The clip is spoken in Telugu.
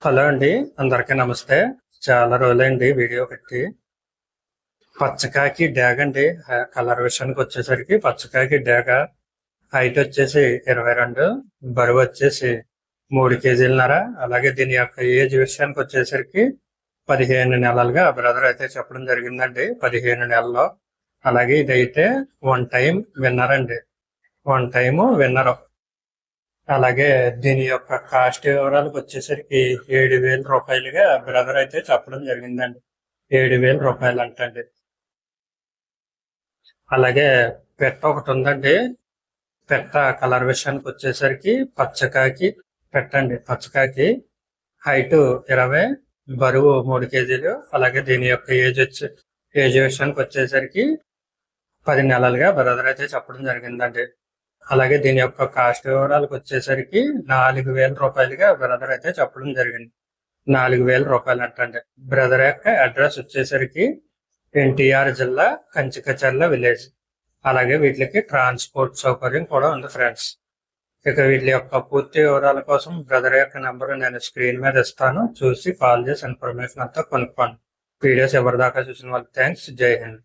హలో అండి, అందరికీ నమస్తే. చాలా రోజులైంది వీడియో పెట్టి. పచ్చకాకి డ్యాగ్ అండి. కలర్ విషయానికి వచ్చేసరికి పచ్చకాకి డ్యాగ హైట్ వచ్చేసి 22, బరువు వచ్చేసి 3 కేజీలన్నర. అలాగే దీని యొక్క ఏజ్ విషయానికి వచ్చేసరికి 15 నెలలుగా బ్రదర్ అయితే చెప్పడం జరిగిందండి. 15 నెలల్లో. అలాగే ఇదైతే వన్ టైం విన్నర్ అండి. One time winner. అలాగే దీని యొక్క కాస్ట్ వివరాలకు వచ్చేసరికి 7,000 రూపాయలుగా బ్రదర్ అయితే చెప్పడం జరిగిందండి. 7,000 రూపాయలు అంటండి. అలాగే పెట్ట ఒకటి ఉందండి. పెట్ట కలర్ విషయానికి వచ్చేసరికి పచ్చకాకి పెట్టండి. పచ్చకాకి హైట్ 20, బరువు 3 కేజీలు. అలాగే దీని యొక్క ఏజ్ విషయానికి వచ్చేసరికి 10 నెలలుగా బ్రదర్ అయితే చెప్పడం జరిగిందండి. అలాగే దీని యొక్క కాస్ట్ వివరాలకు వచ్చేసరికి 4,000 రూపాయలుగా బ్రదర్ అయితే చెప్పడం జరిగింది. 4,000 రూపాయలు అంటండి. బ్రదర్ యొక్క అడ్రస్ వచ్చేసరికి ఎన్టీఆర్ జిల్లా కంచికచర్ల విలేజ్. అలాగే వీటికి ట్రాన్స్పోర్ట్ సౌకర్యం కూడా ఉంది ఫ్రెండ్స్. ఇక వీటి యొక్క పూర్తి వివరాల కోసం బ్రదర్ యొక్క నెంబర్ నేను స్క్రీన్ మీద ఇస్తాను. చూసి కాల్ చేసి ఇన్ఫర్మేషన్ అంతా కొనుక్కోండి. వీడియోస్ ఎవరిదాకా చూసిన వాళ్ళకి థ్యాంక్స్. జై హింద్.